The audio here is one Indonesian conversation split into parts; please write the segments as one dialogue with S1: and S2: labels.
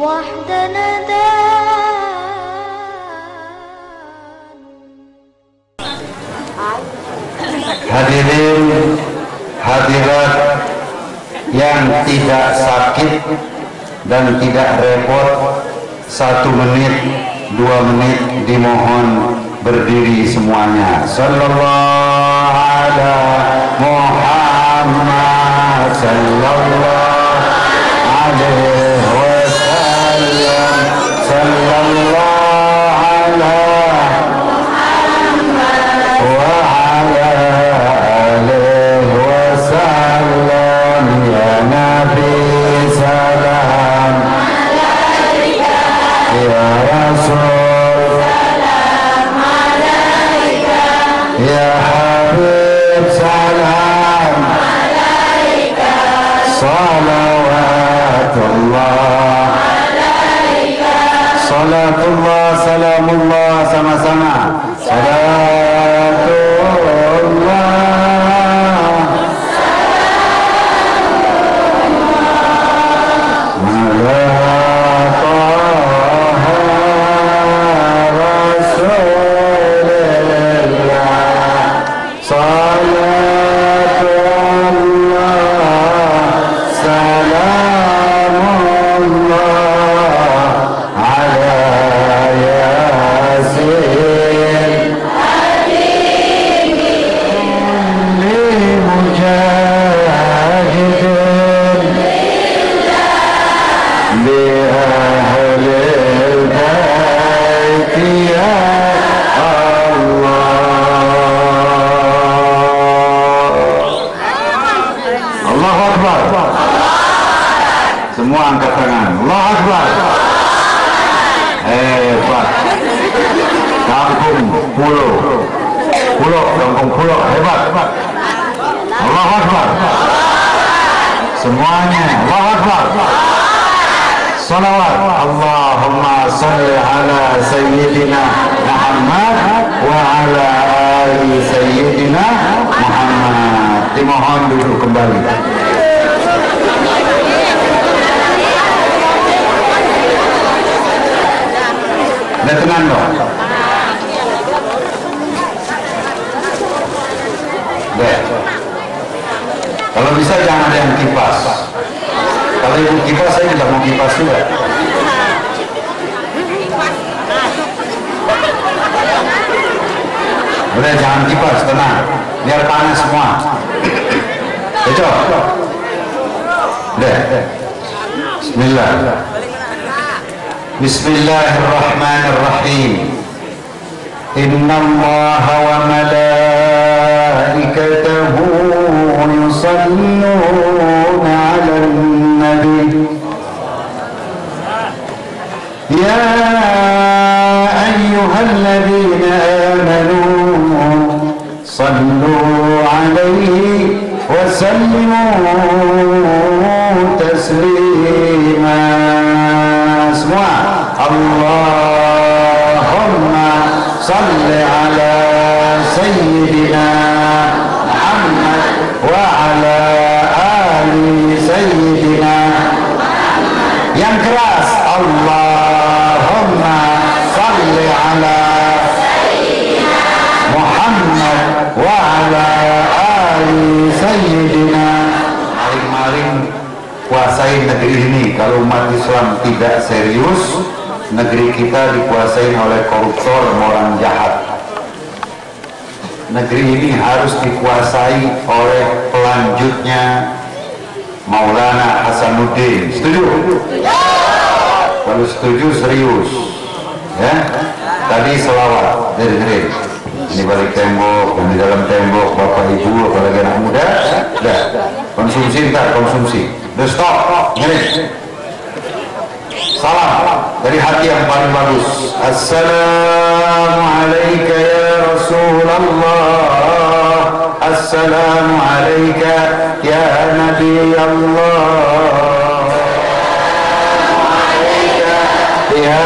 S1: وحدنا
S2: Hadirin hadirat yang tidak sakit dan tidak repot, 1 menit 2 menit dimohon berdiri semuanya. Sallallahu ala Muhammad sallallahu alaihi wasallam. Sallallahu ala wa ala alihi wasallam. Ya Nabi salam alaika, ya Rasul salam alaika, ya Habib salam alaika, salawatullah alaika, salatullah salamullah, sama-sama. Salatullah ala Taha Rasulillah. Salatullah salamullah ala Yasin limujahidin بأهل البيت يا الله. Allahu Akbar. Semua angkat tangan. Allahu Akbar. Hebat. Kampung pulau, kampung pulau hebat. Allahu Akbar. Semuanya Allahu Akbar. Salawat. Allahumma salli ala Sayyidina Muhammad wa ala ali Sayyidina Muhammad. Dimohon duduk kembali. Udah tenang dong. Udah. Kalau bisa jangan ada yang kipas. Kalau ibu kipas, saya juga mau kipas juga. Udah, jangan kipas, tenang. Biar panas semua. Cocok? Udah. Bismillah. Bismillahirrahmanirrahim. Inna allaha wa malaikatahu yusalluna ala nabi. Ya ayyuhalladzina amanu sallu alaihi wa sallimu taslima. Semua Allahumma salli ala Sayyidina Muhammad wa ala ali Sayyidina. Yang keras, Allahumma salli ala Sayyidina Muhammad wa ala ali Sayyidina. Maling-maling kuasai negeri ini. Kalau umat Islam tidak serius, negeri kita dikuasai oleh koruptor, orang jahat. Negeri ini harus dikuasai oleh pelanjutnya Maulana Hasanuddin. Setuju? Kalau setuju serius, ya. Tadi selawat, dengerin. Ini balik tembok, dan di dalam tembok, bapak ibu, apalagi anak muda. Dah, konsumsi ntar, konsumsi. Udah stop, dengerin. Salam dari hati yang paling bagus. Assalamualaikum ya Rasulullah. Assalamualaikum ya Nabi Allah. Assalamualaikum ya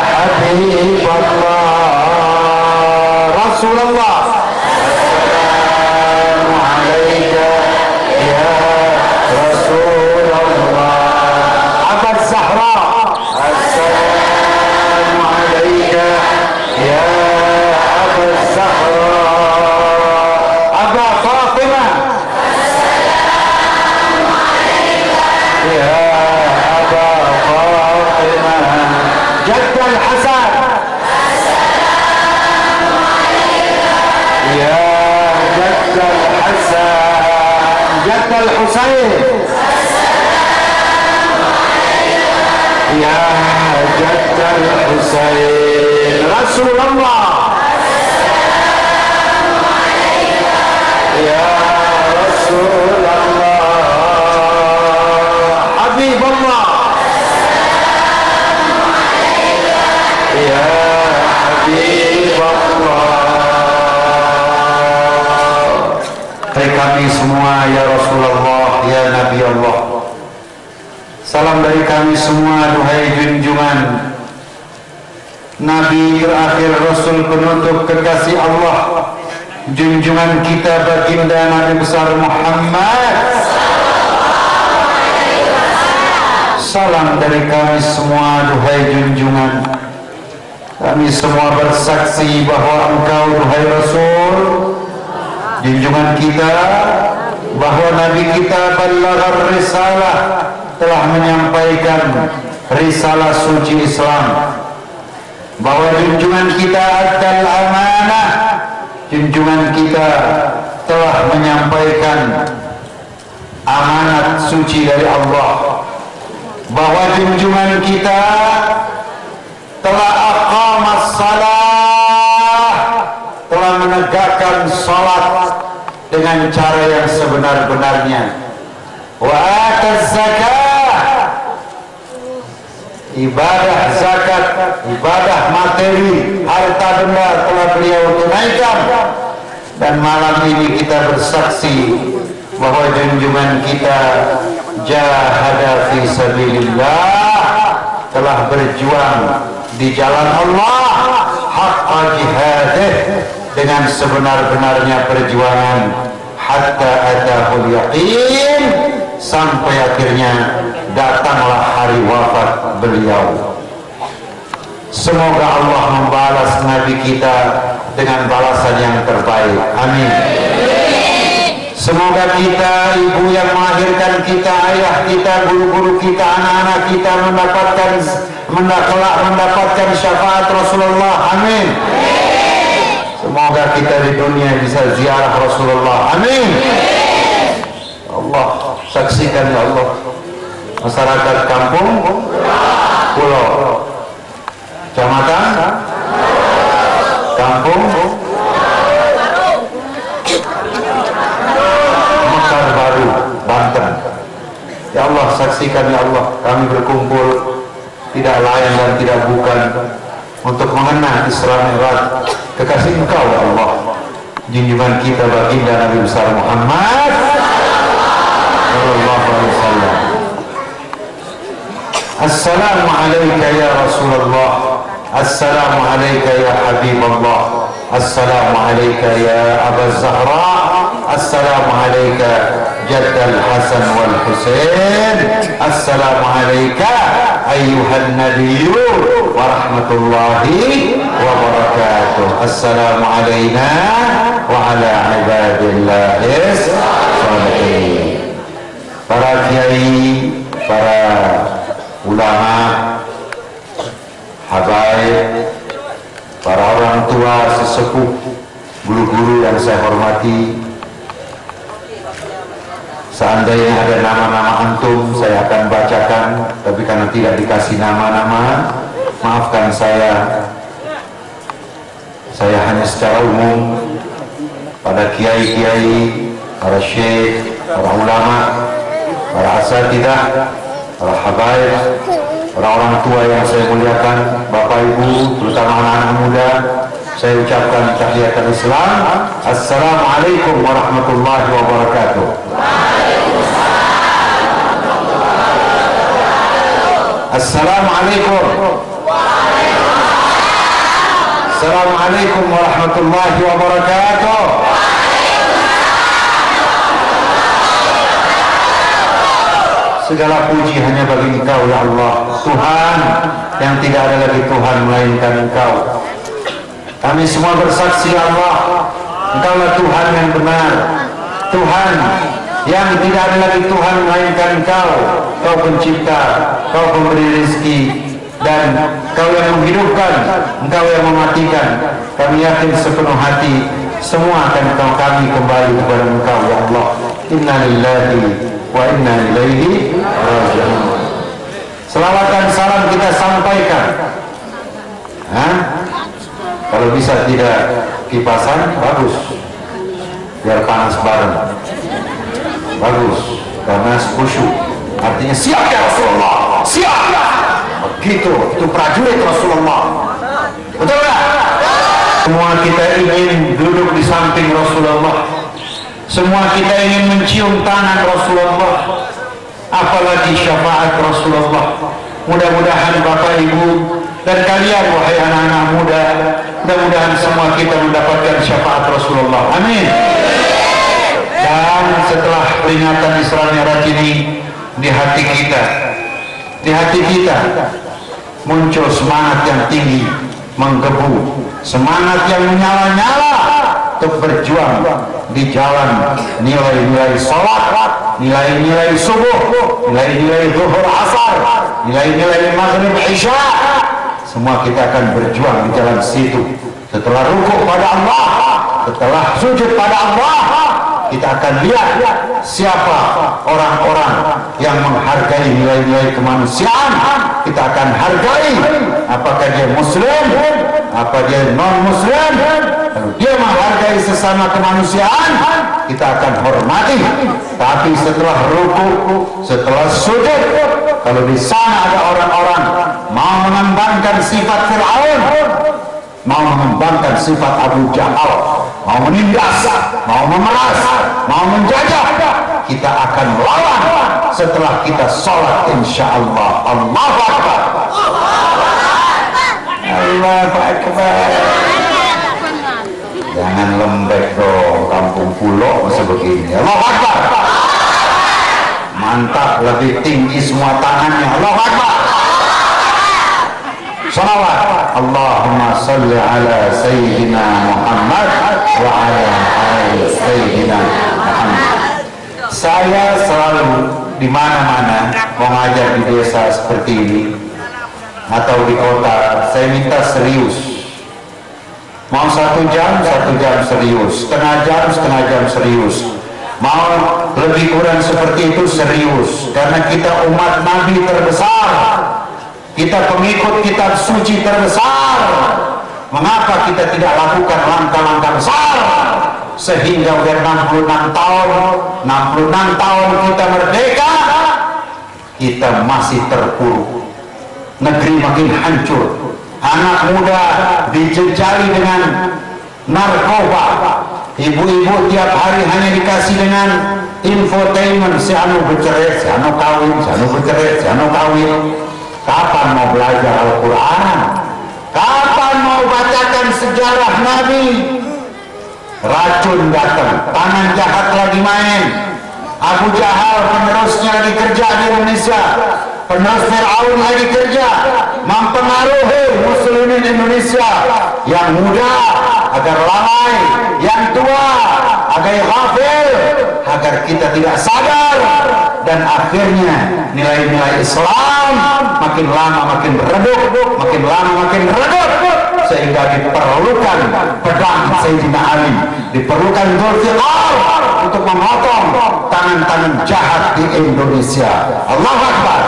S2: Habib Allah. Rasulullah. Assalamualaikum ya Rasulullah. Abad Zahra. Husain. Rasulullah, ya Rasulullah, Habibullah, ya Habibullah. Dari kami semua ya Rasulullah, ya Nabi Allah. Salam dari kami semua, duhai junjungan Nabi terakhir, Rasul penutup kekasih Allah, junjungan kita baginda Nabi besar Muhammad. Salam dari kami semua, duhai junjungan. Kami semua bersaksi bahwa engkau, duhai Rasul, junjungan kita, bahwa Nabi kita balaghar risalah, telah menyampaikan risalah suci Islam, bahwa junjungan kita adal amanah, junjungan kita telah menyampaikan amanat suci dari Allah, bahwa junjungan kita telah aqamas salah, telah menegakkan salat dengan cara yang sebenar-benarnya, wa ataz zakah, ibadah zakat, ibadah materi, harta benda telah beliau tunaikan. Dan malam ini kita bersaksi bahwa junjungan kita jahada fi sabilillah, telah berjuang di jalan Allah haqqa jihadih, dengan sebenar-benarnya perjuangan, hatta atahul yaqin, sampai akhirnya datanglah hari wafat beliau. Semoga Allah membalas Nabi kita dengan balasan yang terbaik. Amin. Semoga kita, ibu yang melahirkan kita, ayah kita, guru-guru kita, anak-anak kita mendapatkan syafaat Rasulullah. Amin. Semoga kita di dunia bisa ziarah Rasulullah. Amin. Allah, saksikan ya Allah, masyarakat kampung pulau, kecamatan, kampung Mekar Baru, Banten. Ya Allah, saksikan ya Allah, kami berkumpul tidak lain dan tidak bukan untuk mengenang Isra Mi'raj kekasih Engkau ya Allah, junjungan kita baginda Nabi besar Muhammad sallallahu alaihi wasallam. Assalamu alayka ya Rasulullah, assalamu alayka ya Habibullah, assalamu alayka ya Aba Zahra, assalamu alayka Jaddal Hasan wal Husain, assalamu alayka ayyuhan nabiyyu wa rahmatullahi wa barakatuh. Assalamu alayna wa ala ibadillahis shalihin. Para kiai, para ulama, habaib, para orang tua, sesepuh, guru-guru yang saya hormati, seandainya ada nama-nama antum saya akan bacakan, tapi karena tidak dikasih nama-nama, maafkan saya hanya secara umum, pada kiai-kiai, para syekh, para ulama, para asatidzah, para habaib, para orang tua yang saya muliakan, bapak ibu, terutama anak-anak muda, saya ucapkan tahiyatul Islam. Assalamualaikum warahmatullahi wabarakatuh. Assalamualaikum. Assalamualaikum warahmatullahi wabarakatuh. Segala puji hanya bagi Engkau ya Allah, Tuhan yang tidak ada lagi Tuhan melainkan Engkau. Kami semua bersaksi ya Allah, Engkaulah Tuhan yang benar, Tuhan yang tidak ada lagi Tuhan melainkan Engkau. Kau pencipta, Kau pemberi rezeki, dan Kau yang menghidupkan, Engkau yang mematikan. Kami yakin sepenuh hati semua akan kami kembali kepada Engkau ya Allah. Inna lillahi wa inna ilaihi raji'un. Selawat dan salam kita sampaikan Hah? Kalau bisa tidak kipasan, bagus, biar panas bareng, bagus, karena khusyuk, artinya siap ya Rasulullah, siap, begitu, itu prajurit Rasulullah, betul nggak? Semua kita ingin duduk di samping Rasulullah, semua kita ingin mencium tangan Rasulullah, apalagi syafaat Rasulullah. Mudah-mudahan Bapak Ibu dan kalian wahai anak-anak muda, mudah-mudahan semua kita mendapatkan syafaat Rasulullah, amin. Dan setelah peringatan Isra Mi'raj ini, di hati kita muncul semangat yang tinggi, menggebu, semangat yang menyala-nyala untuk berjuang di jalan nilai-nilai salat, nilai-nilai subuh, nilai-nilai zuhur asar, nilai-nilai maghrib isya. Semua kita akan berjuang di jalan situ. Setelah rukuk pada Allah, setelah sujud pada Allah, kita akan lihat siapa orang-orang yang menghargai nilai-nilai kemanusiaan. Kita akan hargai apakah dia muslim, apa dia non-muslim. Kalau dia menghargai sesama kemanusiaan, kita akan hormati. Tapi setelah rukuk, setelah sujud, kalau di sana ada orang-orang mau mengembangkan sifat Fir'aun, mau mengembangkan sifat Abu Jahal, mau menindas, mau memeras, mau menjajah, kita akan lawan setelah kita sholat insyaallah. Allahu Akbar, Allahu Akbar. Jangan lembek dong, kampung pulau masa begini. Allahu Akbar, mantap, lebih tinggi semua tangannya. Allahu Akbar. Salawat. Allahumma salli ala Sayyidina Muhammad wa ala ali Sayyidina Muhammad. Saya selalu di mana-mana mengajar di desa seperti ini atau di kota, saya minta serius. Mau 1 jam serius, setengah jam serius. Mau lebih kurang seperti itu serius, karena kita umat Nabi terbesar, kita pengikut kitab suci terbesar. Mengapa kita tidak lakukan langkah-langkah besar sehingga udah 66 tahun kita merdeka, kita masih terpuruk, negeri makin hancur, anak muda dijejali dengan narkoba, ibu-ibu tiap hari hanya dikasih dengan infotainment, si anu bercerai, si anu kawin, si anu bercerai, si anu kawin. Kapan mau belajar Al-Quran? Kapan mau bacakan sejarah Nabi? Racun datang, tangan jahat lagi main, Abu Jahal penerusnya lagi kerja di Indonesia, penerus Fir'aun lagi kerja, mempengaruhi muslimin Indonesia yang muda agar lalai, yang tua agar ghafil, agar kita tidak sadar, dan akhirnya nilai-nilai Islam makin lama makin redup, makin lama makin redup, sehingga diperlukan pedang Sayyidina Ali, diperlukan Dzulfiqar untuk memotong tangan-tangan jahat di Indonesia. Allahu Akbar.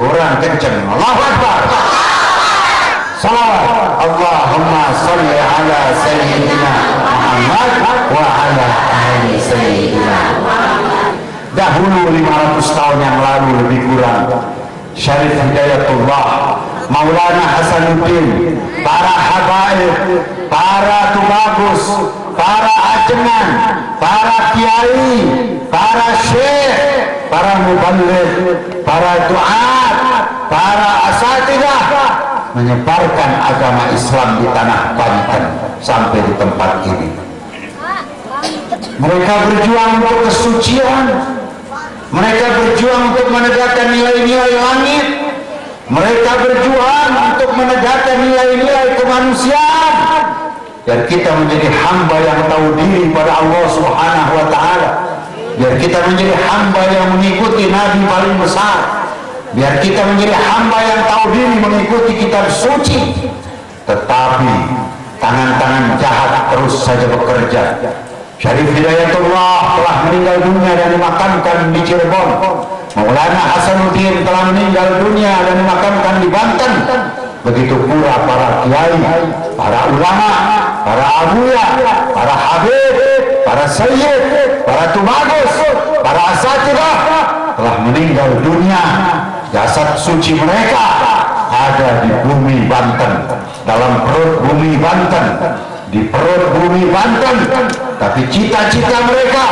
S2: Kurang kenceng. Allahu Akbar. Salawat. Allahumma salli ala Sayyidina Muhammad wa ala ali Sayyidina Muhammad. Dahulu 500 tahun yang lalu lebih kurang, Syarif Hidayatullah, Maulana Hasanuddin, para habaib, para tubagus, para ajengan, para kiai, para syekh, para muballigh, para duat, para asatidzah menyebarkan agama Islam di tanah Banten sampai di tempat ini. Mereka berjuang untuk kesucian, mereka berjuang untuk menegakkan nilai-nilai langit, mereka berjuang untuk menegakkan nilai-nilai kemanusiaan, biar kita menjadi hamba yang tahu diri pada Allah Subhanahu wa Ta'ala, biar kita menjadi hamba yang mengikuti Nabi paling besar, biar kita menjadi hamba yang tahu diri mengikuti kitab suci. Tetapi tangan-tangan jahat terus saja bekerja. Syarif Hidayatullah telah meninggal dunia dan dimakamkan di Cirebon. Maulana Hasanuddin telah meninggal dunia dan dimakamkan di Banten. begitu pula para kiai, para ulama, para abuya, para habib, para sayyid, para tumagus, para asatidah telah meninggal dunia. Jasad suci mereka ada di bumi Banten, dalam perut bumi Banten, di perut bumi Banten. Tapi cita-cita mereka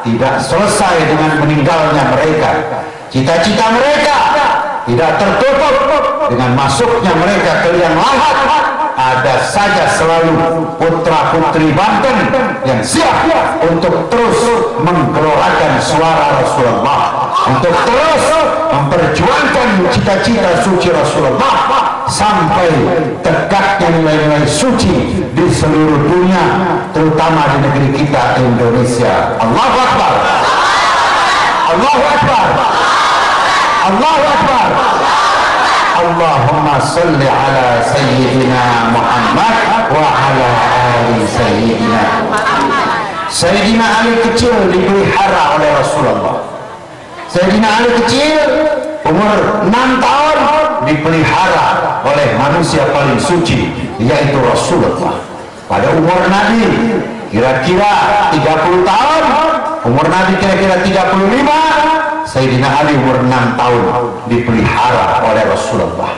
S2: tidak selesai dengan meninggalnya mereka. Cita-cita mereka tidak tertutup dengan masuknya mereka ke liang lahat. Ada saja selalu putra-putri Banten yang siap untuk terus menggelorakan suara Rasulullah, untuk terus memperjuangkan cita-cita suci Rasulullah sampai tegaknya nilai-nilai suci di seluruh dunia, terutama di negeri kita Indonesia. Allahu Akbar, Allahu Akbar, Allahu Akbar. Allahumma salli ala Sayyidina Muhammad wa ala ali Sayyidina Muhammad. Sayyidina Ali kecil dipelihara oleh Rasulullah. Sayyidina Ali kecil umur 6 tahun dipelihara oleh manusia paling suci, yaitu Rasulullah. Pada umur Nabi kira-kira 30 tahun, umur Nabi kira-kira 35, Sayyidina Ali umur 6 tahun dipelihara oleh Rasulullah.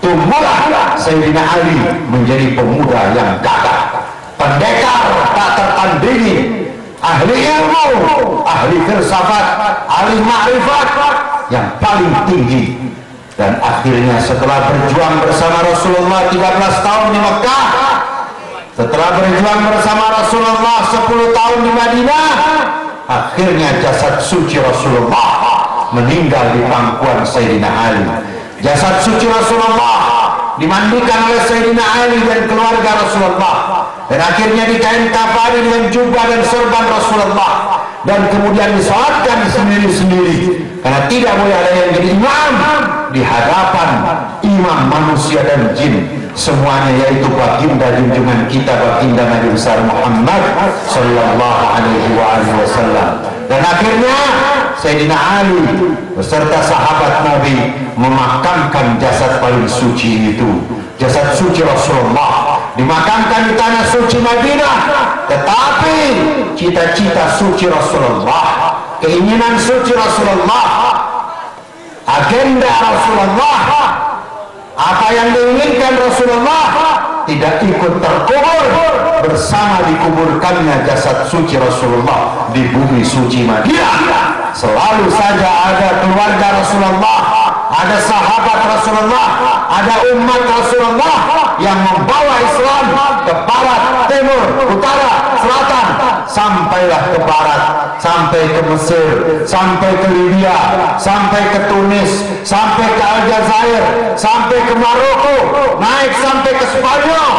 S2: Tumbuhlah Sayyidina Ali menjadi pemuda yang gagah, pendekar tak tertandingi, ahli ilmu, ahli filsafat, ahli ma'rifat yang paling tinggi. Dan akhirnya setelah berjuang bersama Rasulullah 13 tahun di Mekah, setelah berjuang bersama Rasulullah 10 tahun di Madinah, akhirnya jasad suci Rasulullah meninggal di pangkuan Sayyidina Ali. Jasad suci Rasulullah dimandikan oleh Sayyidina Ali dan keluarga Rasulullah, dan akhirnya dikain kafani dengan jubah dan sorban Rasulullah, dan kemudian disolatkan sendiri-sendiri, karena tidak boleh ada yang jadi imam di hadapan imam manusia dan jin semuanya, yaitu baginda junjungan kita, baginda Nabi besar Muhammad sallallahu alaihi wasallam. Dan akhirnya Sayyidina Ali beserta sahabat Nabi memakamkan jasad paling suci itu, jasad suci Rasulullah, dimakamkan di tanah suci Madinah. Tetapi cita-cita suci Rasulullah, keinginan suci Rasulullah, agenda Rasulullah, apa yang diinginkan Rasulullah tidak ikut terkubur bersama dikuburkannya jasad suci Rasulullah di bumi suci Madinah. Selalu saja ada keluarga Rasulullah, ada sahabat Rasulullah, ada umat Rasulullah yang membawa Islam ke barat, timur, utara, selatan, sampailah ke barat, sampai ke Mesir, sampai ke Libya, sampai ke Tunis, sampai ke Aljazair, sampai ke Maroko, naik sampai ke Spanyol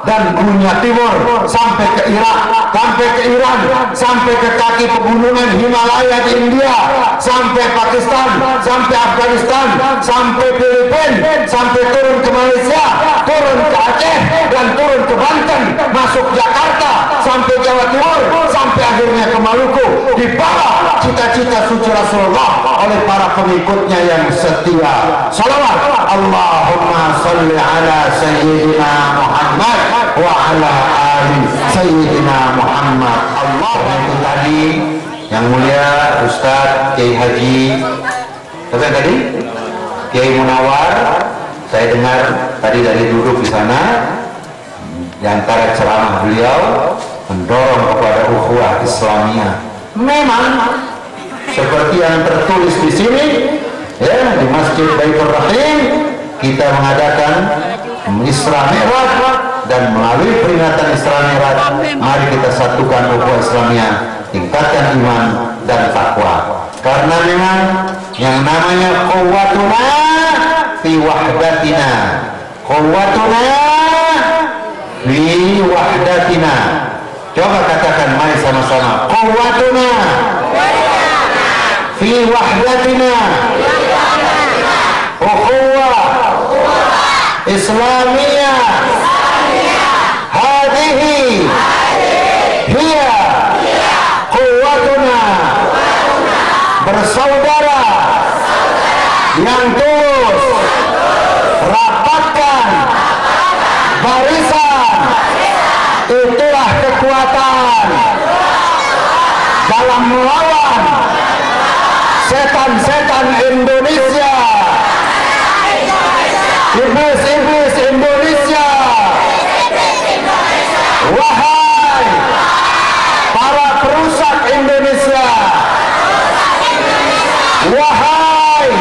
S2: dan dunia timur, sampai ke Irak, sampai ke Iran, sampai ke kaki pegunungan Himalaya di India, sampai Pakistan, sampai Afghanistan, sampai Filipina, sampai turun ke Malaysia, turun ke Aceh, dan turun ke Banten, masuk Jakarta, sampai Jawa Timur, sampai akhirnya ke Maluku. Dibawa cita-cita suci Rasulullah oleh para pengikutnya yang setia. Salawat Allahumma salli ala Sayyidina Muhammad wa ala ali Sayyidina Muhammad. Allah. Itu tadi yang mulia Ustadz Kiai Haji apa tadi? Kiai Munawar. Saya dengar tadi dari duduk di sana, di antara ceramah beliau mendorong kepada ukhuwah Islamiyah. Memang seperti yang tertulis di sini, ya, di Masjid Baitur Rahim kita mengadakan Isra Mi'raj, dan melalui peringatan Isra Mi'raj mari kita satukan ukhuwah Islamiyah, tingkatkan iman dan takwa. Karena memang yang namanya quwwatuna fi wahdatina, quwwatuna fi wahdatina. Coba katakan, mari sama-sama, quwwatuna fi wahdatina, ukhuwah Islamiyah, hadihi hiya quwwatuna, bersaudara yang tulus, rapatkan dalam melawan setan-setan Indonesia, iblis-iblis Indonesia. Wahai para perusak Indonesia, wahai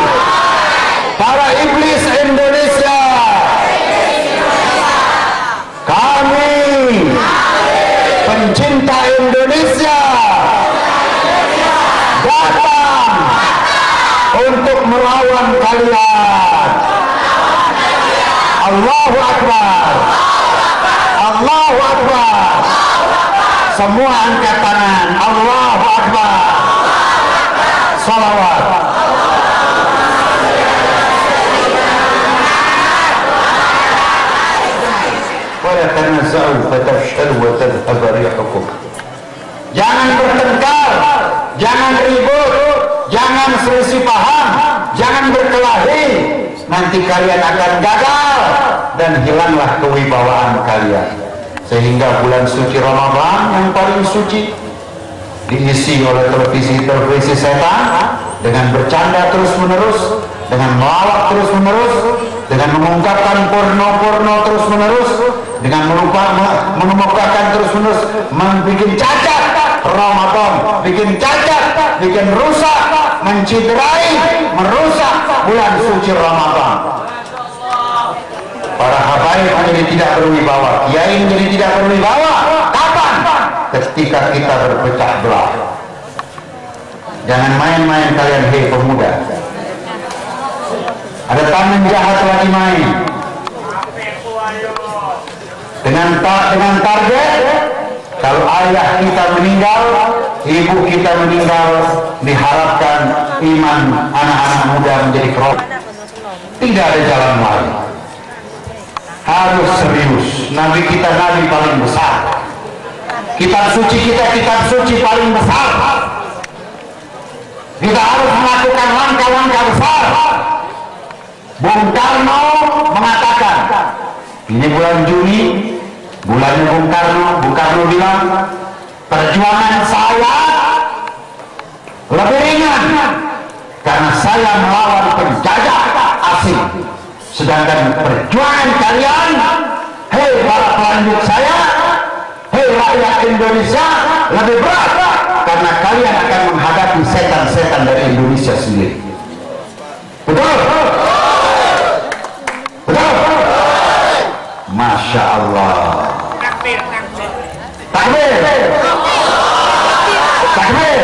S2: para iblis Indonesia, kami pencinta Indonesia datang untuk melawan kalian. Allahu Akbar, Allahu Akbar. Semua angkat tangan. Allahu Akbar. Salawat. Wala tanaza'u fatafshalu wa tadhhab rihukum. Jangan bertengkar, jangan ribut, jangan selisih paham, jangan berkelahi. Nanti kalian akan gagal dan hilanglah kewibawaan kalian. Sehingga bulan suci Ramadan yang paling suci diisi oleh televisi setan dengan bercanda terus menerus, dengan melawak terus menerus, dengan mengungkapkan porno terus menerus, dengan mengemukakan terus menerus, membuat cacat Ramadan, bikin cacat, bikin rusak, menciderai, merusak bulan suci Ramadan. Para habaib menjadi tidak berwibawa, kiai menjadi tidak berwibawa. Kapan? Ketika kita berpecah belah. Jangan main-main kalian, hei pemuda. Ada tangan jahat lagi main. Dengan target, kalau ayah kita meninggal, ibu kita meninggal, diharapkan iman anak-anak muda menjadi keroh. Tidak ada jalan lain. Harus serius. Nabi kita nabi paling besar. Kitab suci kita kitab suci paling besar. Kita harus melakukan langkah-langkah besar. Bung Karno mengatakan, ini bulan Juni, bulannya Bung Karno. Bung Karno bilang, perjuangan saya lebih ringan karena saya melawan penjajah asing. Sedangkan perjuangan kalian, hei para pelanjut saya, hei rakyat Indonesia, lebih berat karena kalian akan menghadapi setan-setan dari Indonesia sendiri. Betul? Betul? Masya Allah. Takbir. Takbir. Takbir.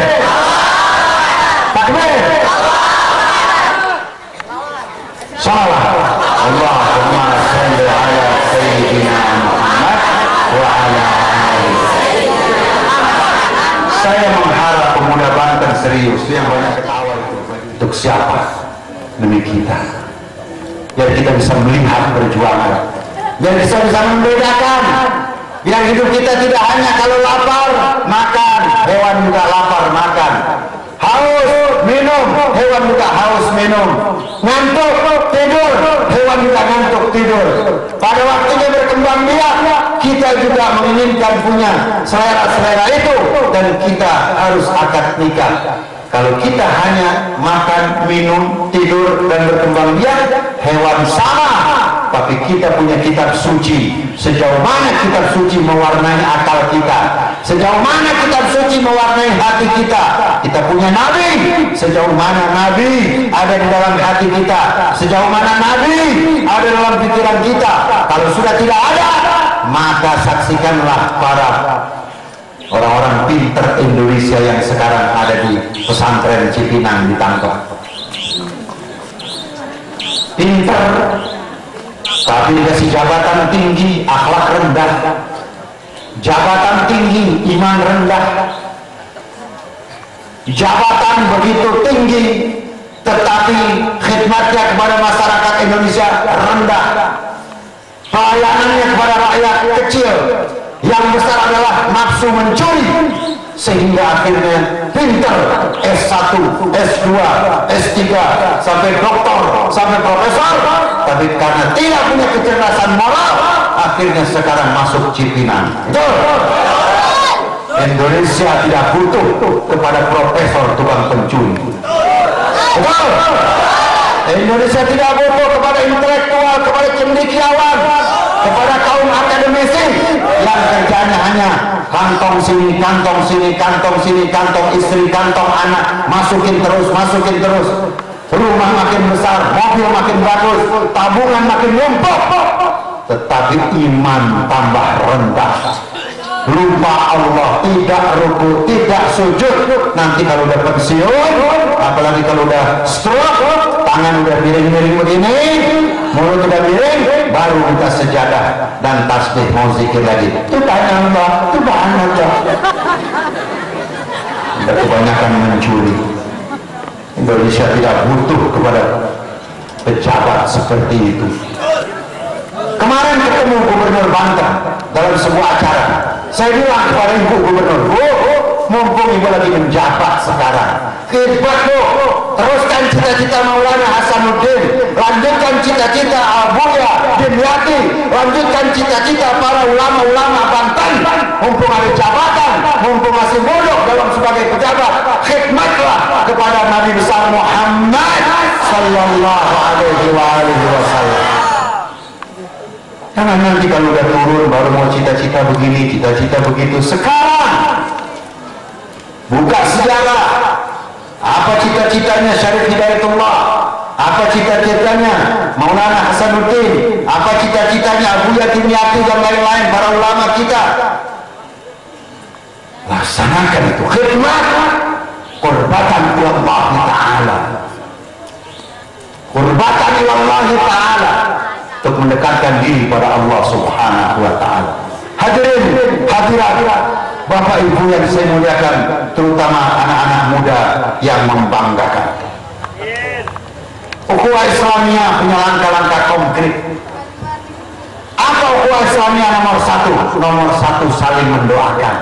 S2: Takbir. Salawat. Allahumma salli ala sayyidina Muhammad wa ala alihi. Saya mengharap pemuda Banten serius, yang banyak ketawa itu untuk siapa? Demi kita. Biar kita bisa melihat perjuangan, biar bisa membedakan. Biar hidup kita tidak hanya kalau lapar makan, hewan juga lapar makan. Haus minum, hewan juga haus minum. Ngantuk tidur, hewan juga ngantuk tidur. Pada waktunya berkembang biak, kita juga menginginkan punya selera-selera itu, dan kita harus akad nikah. Kalau kita hanya makan, minum, tidur, dan berkembang biak, hewan sama. Tapi kita punya kitab suci. Sejauh mana kitab suci mewarnai akal kita, sejauh mana kitab suci mewarnai hati kita. Kita punya nabi, sejauh mana nabi ada di dalam hati kita, sejauh mana nabi ada dalam pikiran kita. Kalau sudah tidak ada, maka saksikanlah para orang-orang pinter Indonesia yang sekarang ada di pesantren Cipinang ditangkap. Pinter, tapi dikasih jabatan tinggi, akhlak rendah. Jabatan tinggi, iman rendah. Jabatan begitu tinggi, tetapi khidmatnya kepada masyarakat Indonesia rendah. Pelayanannya kepada rakyat kecil, yang besar adalah nafsu mencuri. Sehingga akhirnya pinter, S1, S2, S3, sampai doktor, sampai profesor, tapi karena tidak punya kecerdasan moral, akhirnya sekarang masuk Cipinang. Betul? Indonesia tidak butuh kepada profesor tukang pencuri. Betul? Indonesia tidak butuh kepada intelektual, kepada cendekiawan, kepada kaum akademisi yang kerjanya hanya kantong sini, kantong sini, kantong sini, kantong istri, kantong anak, masukin terus, masukin terus. Rumah makin besar, mobil makin bagus, tabungan makin numpuk, tetapi iman tambah rendah. Lupa Allah, tidak ruku, tidak sujud. Nanti kalau udah pensiun, apalagi kalau udah stroke, tangan udah miring-miring begini, mulut udah miring, baru buka sejadah dan tasbih mau zikir lagi. Subhanallah, subhanallah. Tidak, kebanyakan mencuri. Indonesia tidak butuh kepada pejabat seperti itu. Kemarin ketemu Gubernur Banten dalam sebuah acara. Saya bilang kepada Ibu Gubernur, Bu, mumpung Ibu lagi menjabat sekarang, khidmat Bu, teruskan cita-cita Maulana Hasanuddin, lanjutkan cita-cita Abuya Dimyati, lanjutkan cita-cita para ulama-ulama Banten. Mumpung ada jabatan, mumpung masih muda dalam sebagai pejabat, khidmatlah kepada Nabi besar Muhammad sallallahu alaihi wasallam. Jangan nanti kalau udah turun baru mau cita-cita begini, cita-cita begitu. Sekarang buka sejarah. Apa cita-citanya Syarif Hidayatullah? Apa cita-citanya Maulana Hasanuddin? Apa cita-citanya Abuya Dimyati dan lain-lain para ulama kita? Laksanakan itu. Khidmat, qurbatan Allah Ta'ala. Qurbatan Allah Ta'ala, untuk mendekatkan diri pada Allah Subhanahu wa Ta'ala. Hadirin, hadirat, Bapak Ibu yang saya muliakan, terutama anak-anak muda yang membanggakan. Ukhuwah Islamiyah punya langkah-langkah konkret. Apa ukhuwah Islamiyah nomor satu? Nomor satu, saling mendoakan.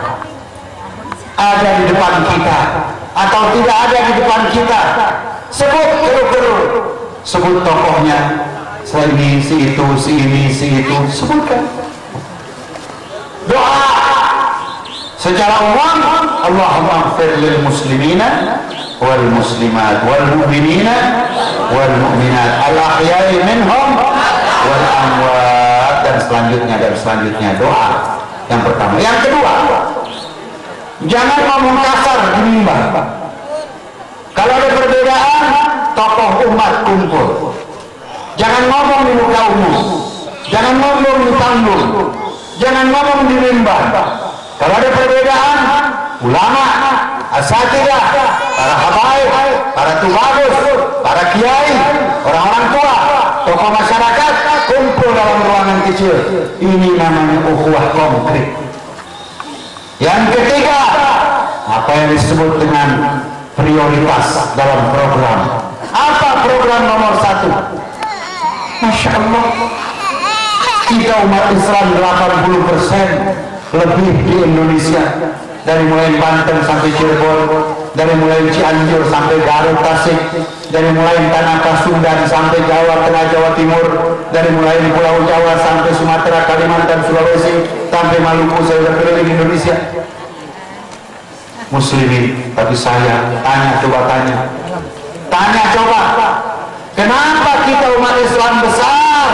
S2: Ada di depan kita atau tidak ada di depan kita, sebut geruk-geruk, sebut tokohnya. Ini, si itu, si ini, si itu, sebutkan. Doa secara umum, Allahumma ighfir lil muslimina wal muslimat wal mu'minina wal mu'minat al ahya'i minhum wal amwat, dan selanjutnya doa. Yang pertama. Yang kedua, jangan ngomong kasar di mimbar. Kalau ada perbedaan, tokoh umat kumpul. Jangan ngomong di muka umum, jangan ngomong di panggung, jangan ngomong di mimbar. Kalau ada perbedaan, ulama, asatidah, para habaib, para tubagus, para kiai, orang-orang tua, tokoh masyarakat kumpul dalam ruangan kecil. Ini namanya ukhuwah konkret. Yang ketiga, apa yang disebut dengan prioritas dalam program. Apa program nomor satu? Masya Allah, kita umat Islam 80% lebih di Indonesia, dari mulai Banten sampai Cirebon, dari mulai Cianjur sampai Garut, Tasik, dari mulai Tanah Pasundan sampai Jawa Tengah, Jawa Timur, dari mulai Pulau Jawa sampai Sumatera, Kalimantan, Sulawesi, sampai Maluku. Saya sudah keliling Indonesia. Muslimin, tapi saya tanya coba, kenapa kita umat Islam besar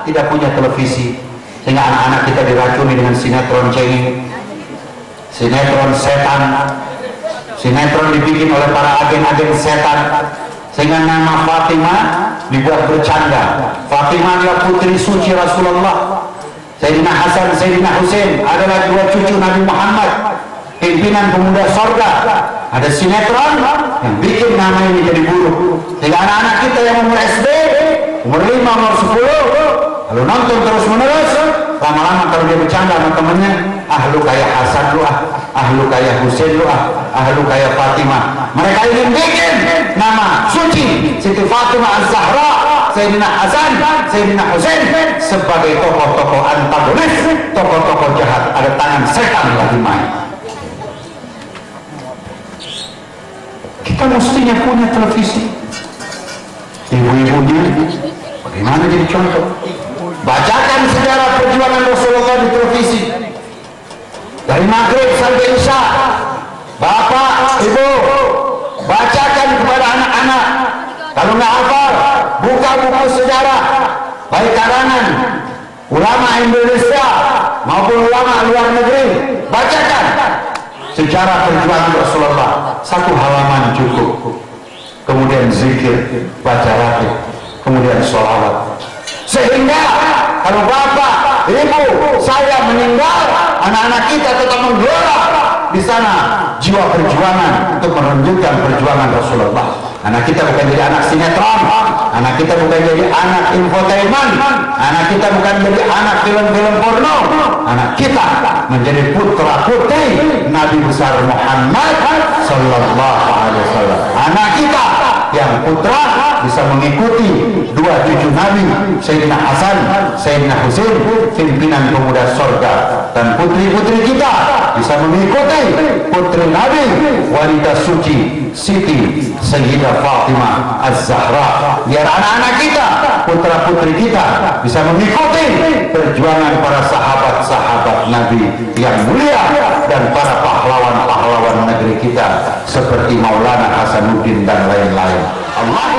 S2: tidak punya televisi, sehingga anak-anak kita diracuni dengan sinetron cengeng, sinetron setan, sinetron dibikin oleh para agen-agen setan, sehingga nama Fatimah dibuat bercanda. Fatimah adalah putri suci Rasulullah. Sayyidina Hasan, Sayyidina Husain adalah dua cucu Nabi Muhammad, pimpinan pemuda sorga. Ada sinetron yang bikin nama ini jadi buruk, sehingga anak-anak kita yang umur SD, umur 5, umur 10, lalu nonton terus menerus, lama-lama kalau dia bercanda sama temennya, ahlu kayak Hasan lu ahlu kayak Husain lu ahlu kayak Fatimah. Mereka ingin bikin nama suci Siti Fatimah Az-Zahra, Sayyidina Hasan, Sayyidina Husain sebagai tokoh-tokoh antagonis, tokoh-tokoh jahat. Ada tangan setan lagi main. Kita mestinya punya televisi. Ibu-ibunya bagaimana jadi contoh? Bacakan sejarah perjuangan Rasulullah di televisi. Dari maghrib sampai isya. Bapak, ibu, bacakan kepada anak-anak. Kalau nggak hafal, buka buku sejarah, baik karangan ulama Indonesia maupun ulama luar negeri, bacakan sejarah perjuangan Rasulullah, 1 halaman cukup. Kemudian zikir, baca ratib, kemudian sholawat. Sehingga kalau bapak, ibu, saya meninggal, anak-anak kita tetap menggelora di sana jiwa perjuangan untuk menunjukkan perjuangan Rasulullah. Anak kita bukan jadi anak sinetron, anak kita bukan jadi anak infotainment, anak kita bukan jadi anak film-film porno, anak kita menjadi putra putri Nabi besar Muhammad sallallahu alaihi wasallam. Anak kita yang putra bisa mengikuti 2 cucu Nabi, Sayyidina Hasan, Sayyidina Husain, pimpinan pemuda surga, dan putri-putri kita bisa mengikuti putri Nabi, wanita suci Siti Sayyidah Fatimah Az-Zahra. Biar anak-anak kita, putra-putri kita bisa mengikuti perjuangan para sahabat-sahabat Nabi yang mulia dan para pahlawan-pahlawan negeri kita seperti Maulana Hasanuddin dan lain-lain. Allah,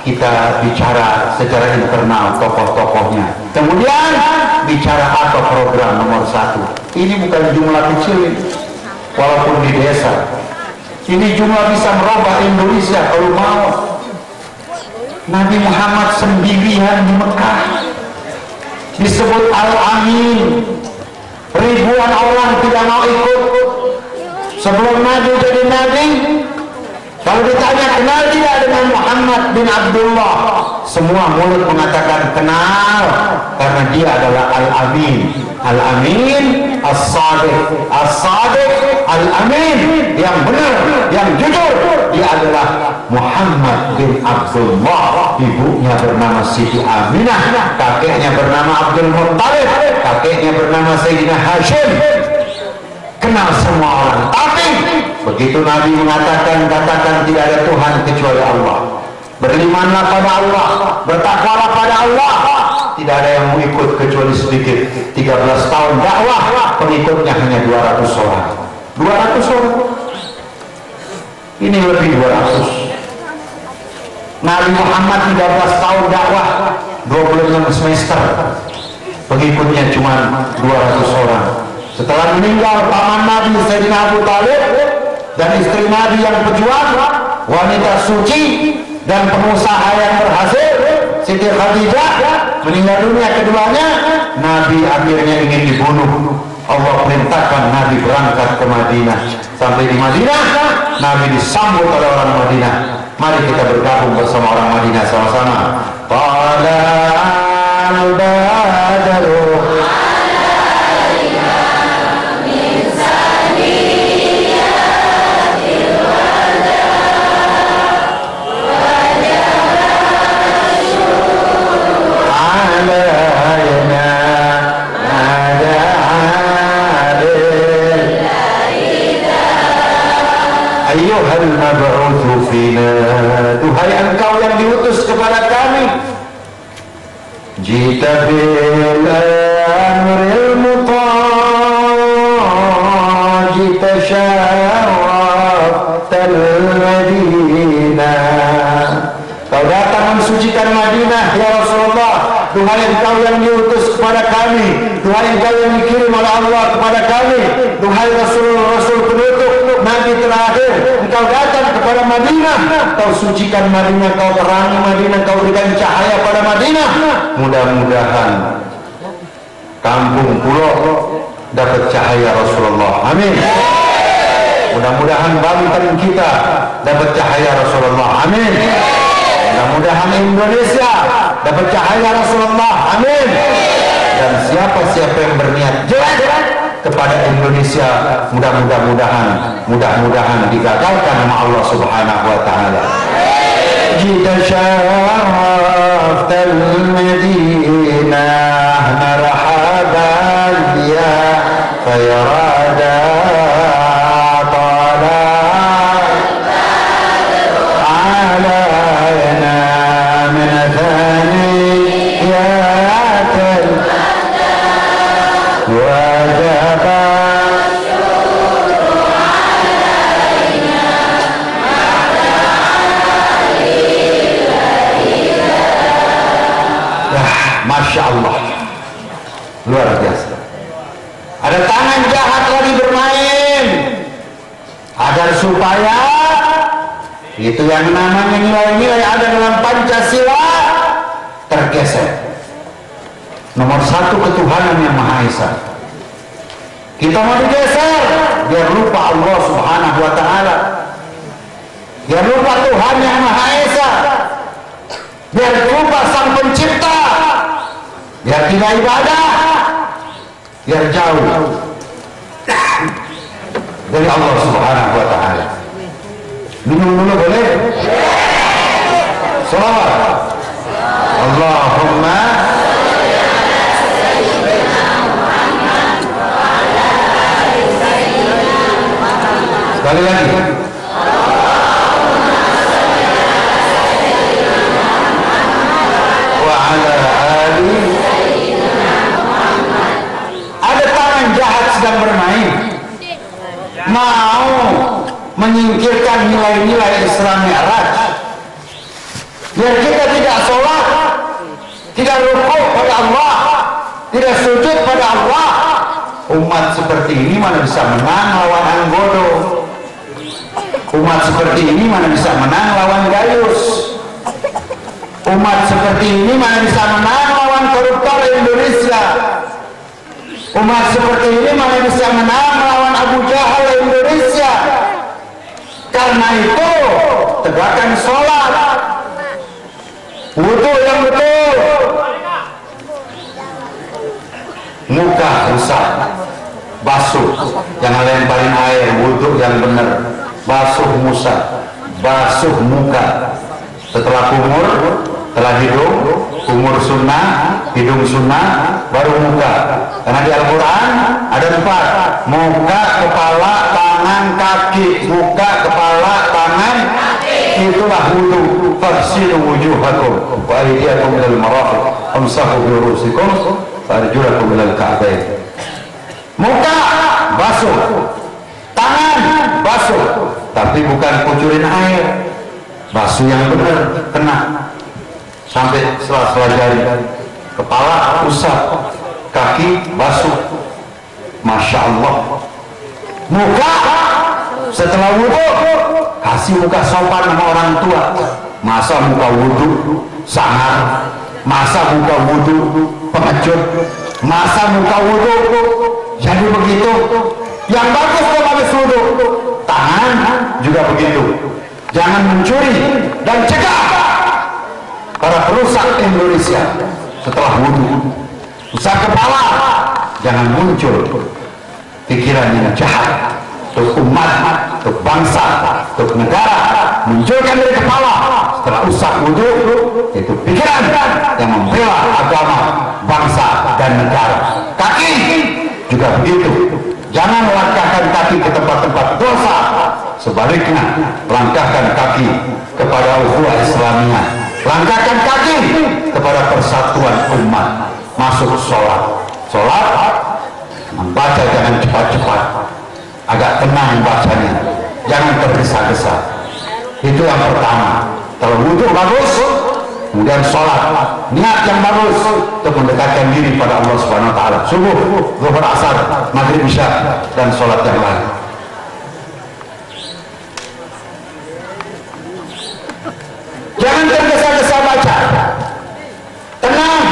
S2: kita bicara secara internal tokoh-tokohnya, kemudian bicara apa program nomor 1. Ini bukan jumlah kecil, walaupun di desa ini jumlah bisa merubah Indonesia kalau mau. Nabi Muhammad sendirian di Mekah disebut Al-Amin, ribuan orang tidak mau ikut. Sebelum Nabi jadi Nabi, kalau ditanya kenal tidak dengan Muhammad bin Abdullah, semua mulut mengatakan kenal, karena dia adalah Al-Amin. Al-Amin, As-Sadiq, As-Sadiq, Al-Amin, yang benar, yang jujur. Dia adalah Muhammad bin Abdullah. Ibunya bernama Siti Aminah, kakeknya bernama Abdul Muttalib, kakeknya bernama Sayyidina Hashim. Kenal semua orang. Tapi begitu Nabi mengatakan, katakan tidak ada Tuhan kecuali Allah, berimanlah pada Allah, bertakwalah pada Allah, tidak ada yang mau ikut kecuali sedikit. 13 tahun dakwah, pengikutnya hanya 200 orang. 200 orang. Ini lebih 200. Nabi Muhammad 13 tahun dakwah, 26 semester, pengikutnya cuma 200 orang. Setelah meninggal paman Nabi Sayyidina Abu Talib dan istri Nabi yang pejuang, wanita suci dan pengusaha yang berhasil, Siti Khadijah, meninggal dunia keduanya. Nabi akhirnya ingin dibunuh. Allah perintahkan Nabi berangkat ke Madinah. Sampai di Madinah, Nabi disambut oleh orang Madinah. Mari kita bergabung bersama orang Madinah sama-sama. Tala'al badaru ayyuhal mab'utsu fina, duhai engkau yang diutus kepada kami, jita bil amril muta', jita syaraftal Madinah, kau datang mensucikan Madinah ya Rasulullah. Duhai engkau yang diutus kepada kami, duhai engkau yang dikirim oleh Allah kepada kami, duhai Rasul penutup, Nabi terakhir, engkau datang kepada Madinah, kau sucikan Madinah, kau terangi Madinah, kau berikan cahaya pada Madinah. Mudah-mudahan kampung pulau dapat cahaya Rasulullah. Amin. Mudah-mudahan Banten kita dapat cahaya Rasulullah. Amin. Mudah-mudahan Indonesia dapat cahaya Rasulullah. Amin. Dan siapa-siapa yang berniat jelek kepada Indonesia, mudah-mudahan digagalkan sama Allah Subhanahu wa taala. Jita syaraftal Madinah, marhaban ya khairada Masya Allah, luar biasa. Ada tangan jahat lagi bermain agar supaya itu yang namanya nilai-nilai ada dalam Pancasila tergeser. Nomor satu ketuhanan yang Maha Esa. Kita mau digeser biar lupa Allah Subhanahu wa Ta'ala, biar lupa Tuhan yang Maha Esa, biar lupa Sang Pencipta, biar tidak ibadah, biar jauh dari Allah Subhanahu wa Ta'ala. Minum dulu boleh? Salawat. Allahumma sekali lagi. Wa ala ali. Ada tangan jahat sedang bermain, mau menyingkirkan nilai-nilai Isra Mi'raj, biar kita tidak sholat, tidak rukuk pada Allah, tidak sujud pada Allah. Umat seperti ini mana bisa menang lawan Anggodo? Umat seperti ini mana bisa menang lawan Gayus? Umat seperti ini mana bisa menang lawan koruptor Indonesia? Umat seperti ini mana bisa menang lawan Abu Jahal Indonesia? Karena itu tegakkan sholat, wudhu yang betul, muka rusak, basuh, jangan lemparin air, wudhu yang benar, basuh muka, setelah kumur, setelah hidung, kumur sunnah, hidung sunnah, baru muka. Karena di Al-Quran ada 4: muka, kepala, tangan, kaki. Muka, kepala, tangan, itulah wudhu. Faghsilu wujuhakum wa aydiyakum ilal marafiq wamsahu bi ru'usikum wa arjulakum ilal ka'bayn. Muka basuh, tangan basuh, tapi bukan kucurin air, basuh yang benar, kena sampai sela-sela jari. Kepala usap, kaki basuh. Masya Allah. Muka setelah wudhu kasih muka sopan sama orang tua. Masa muka wudhu sangar, masa muka wudhu pengecut, masa muka wudhu jadi begitu. Yang bagus kalau habis wudhu, tangan juga begitu. Jangan mencuri dan cegah para perusak Indonesia setelah wudhu. Rusak kepala, jangan muncul pikiran yang jahat untuk umat, untuk bangsa, untuk negara. Munculkan dari kepala setelah usah wudhu, itu pikiran yang membela agama, bangsa dan negara. Kaki juga begitu, jangan langkahkan kaki ke tempat-tempat dosa, sebaliknya langkahkan kaki kepada ukhuwah Islamiyah, langkahkan kaki kepada persatuan umat. Masuk sholat, membaca jangan cepat-cepat, agak tenang bacanya, jangan tergesa-gesa. Itu yang pertama. Kalau wudhu bagus, kemudian sholat, niat yang bagus untuk mendekatkan diri pada Allah Subhanahu Wa Taala. Subuh, zuhur, asar, maghrib, isya, dan sholat yang lain. Jangan tergesa-gesa baca, tenang.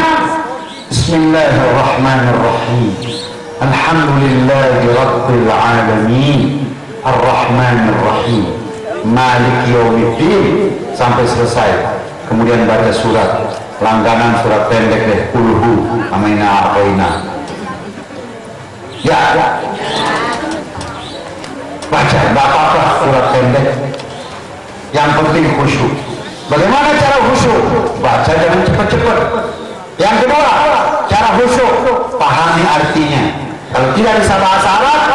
S2: Bismillahirrahmanirrahim. Alhamdulillahi Rabbil Alamin, Ar-Rahmanir-Rahim, Malik Yaumiddin, sampai selesai. Kemudian baca surat langganan, surat pendek deh, Qulhu Amina A'toina. Ya, baca, nggak apa-apa surat pendek, yang penting khusyuk. Bagaimana cara khusyuk? Baca jangan cepat-cepat. Yang kedua, cara khusyuk, pahami artinya. Kalau tidak bisa bahasa Arab,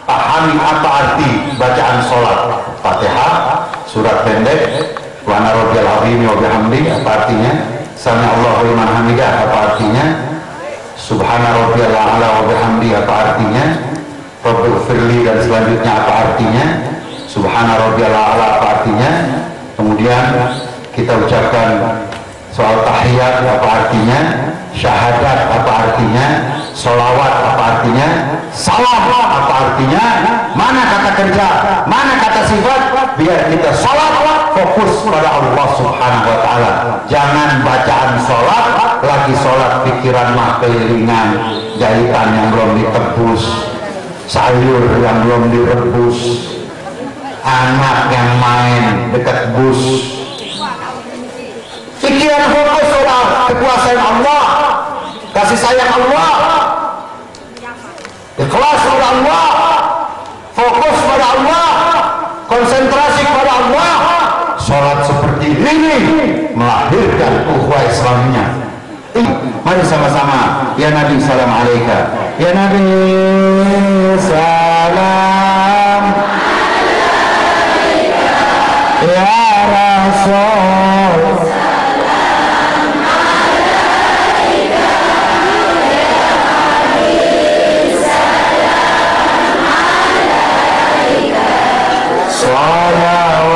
S2: pahami apa arti bacaan sholat. Fatihah, surat pendek, wa ana rabbiyal azim wa bihamdi, apa artinya? Sami Allahu liman hamidah, apa artinya? Subhana rabbiyal a'la wa bihamdi, apa artinya? Rabbighfirli, dan selanjutnya apa artinya? Subhana rabbiyal a'la, apa artinya? Kemudian kita ucapkan soal tahiyat apa artinya, syahadat apa artinya, sholawat apa artinya, salam apa artinya, mana kata kerja, mana kata sifat. Biar kita sholat fokus pada Allah subhanahu wa ta'ala. Jangan bacaan sholat, lagi sholat pikiran mah kelilingan, jahitan yang belum ditebus, sayur yang belum direbus, anak yang main dekat bus. Pikiran fokus pada kekuasaan Allah, kasih sayang Allah, ikhlas pada Allah, fokus pada Allah, konsentrasi pada Allah. Sholat seperti ini melahirkan ukhuwah Islamnya. Mari sama-sama, ya Nabi salam alaika, ya Nabi salam alaika, ya Rasul salam alaika, ya Nabi salam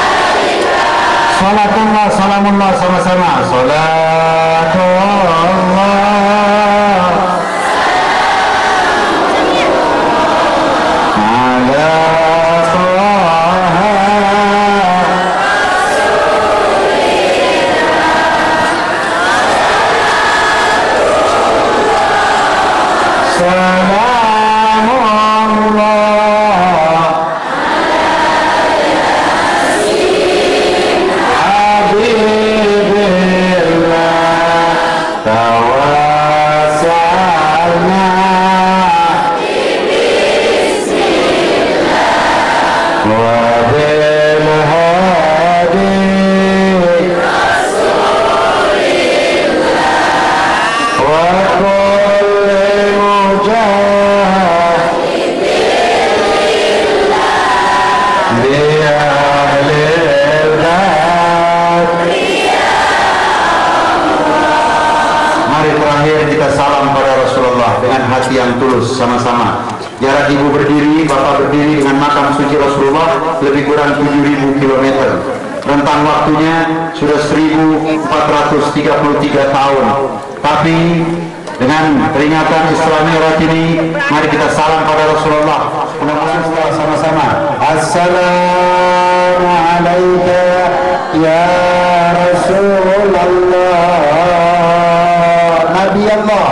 S2: alaika, salatullah salamullah sama-sama. Salatullah ala Taha salamullah yang tulus sama-sama. Jarak ibu berdiri, bapak berdiri dengan makam suci Rasulullah lebih kurang 7.000 km. Rentang waktunya sudah 1433 tahun. Tapi dengan peringatan Isra Mi'raj ini, mari kita salam pada Rasulullah. Mudah-mudahan setelah sama-sama. Assalamu alayka ya Rasulullah, Nabi Allah.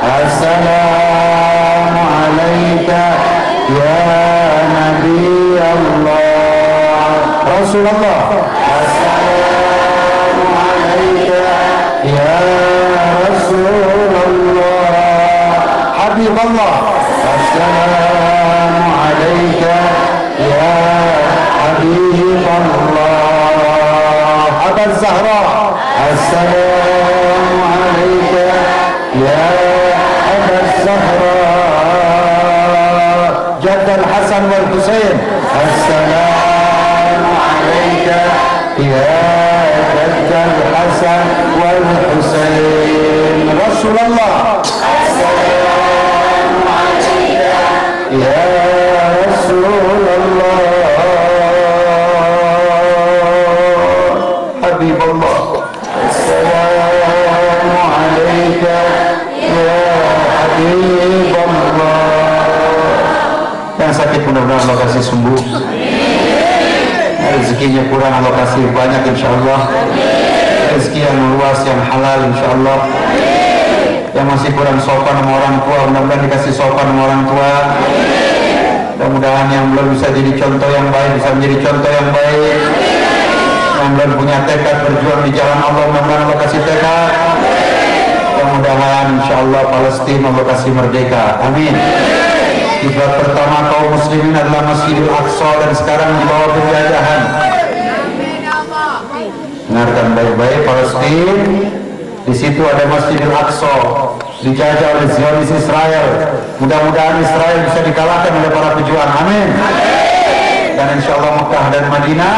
S2: Assalamu alayka ya Nabi Allah, Rasulullah. Assalamu alayka ya Rasulullah, Habib Allah. Assalamu alayka ya Habib Allah, Aba Zahra. Assalamu alayka ya الزهراء جد الحسن والحسين. السلام عليك يا جد الحسن والحسين، رسول الله. السلام عليك يا رسول الله، حبيب الله. السلام عليك ya Habib Allah. Yang sakit mudah-mudahan Allah kasih sembuh. Rezekinya kurang Allah kasih banyak insyaallah. Rezeki yang luas, yang halal insyaallah. Yang masih kurang sopan sama orang tua, mudah-mudahan dikasih sopan sama orang tua. Mudah-mudahan yang belum bisa jadi contoh yang baik bisa menjadi contoh yang baik. Yang belum punya tekad berjuang di jalan Allah, mudah-mudahan Allah kasih tekad. Mudah-mudahan insyaallah Palestina Allah kasih merdeka, amin. Kiblat pertama kaum muslimin adalah Masjidil Aqsa dan sekarang di bawah penjajahan. Dengarkan baik-baik, Palestina di situ ada Masjidil Aqsa dijajah oleh Zionis Israel. Mudah-mudahan Israel bisa dikalahkan oleh para pejuang, amin. Dan insyaallah Mekah dan Madinah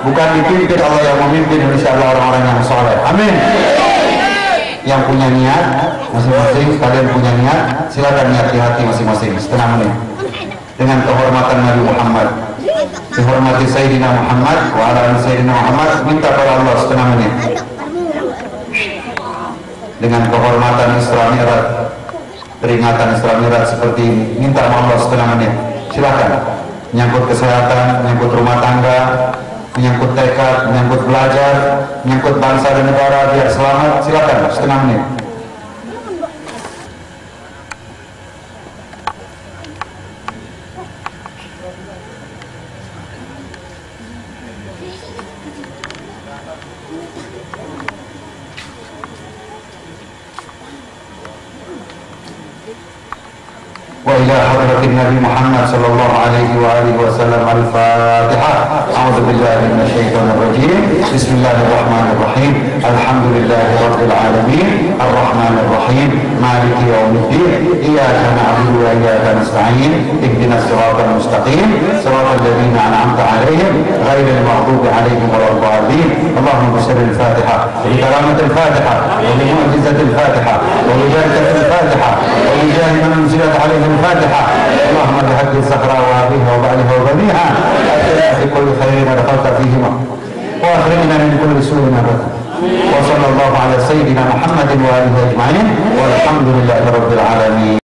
S2: bukan dipimpin Allah yang memimpin, insyaallah orang-orang yang saleh, amin. Yang punya niat masing-masing, kalian punya niat, silakan niat di hati masing-masing setengah menit dengan kehormatan Nabi Muhammad. dihormati Sayyidina Muhammad wa ala ali Sayyidina Muhammad, minta pada Allah setengah menit dengan kehormatan Isra Mi'raj, peringatan Isra Mi'raj seperti ini, minta sama Allah setengah menit. Silakan, menyangkut kesehatan, menyangkut rumah tangga, menyangkut tekad, menyangkut belajar, menyangkut bangsa dan negara biar selamat. Silakan setengah menit. وإلى حضرة النبي محمد صلى الله عليه وآله وسلم الفاتحة. أعوذ بالله من الشيطان الرجيم. بسم الله الرحمن الرحيم. الحمد لله رب العالمين الرحمن الرحيم مالك يوم الدين إياك نعبد وإياك نستعين اهدنا الصراط المستقيم صراط الذين أنعمت عليهم غير المغضوب عليهم ولا الضالين. اللهم صل الفاتحة بكرامة الفاتحة وبمعجزة الفاتحة وببركة الفاتحة وبجاه من أنزلت عليه الفاتحة. اللهم بحق الصخرة وأبيها وبعلها وبنيها أتنا في كل خير دخلت فيهما وأخرجنا من كل سوء أبدا. وصلى الله على سيدنا محمد وآله أجمعين والحمد لله رب العالمين.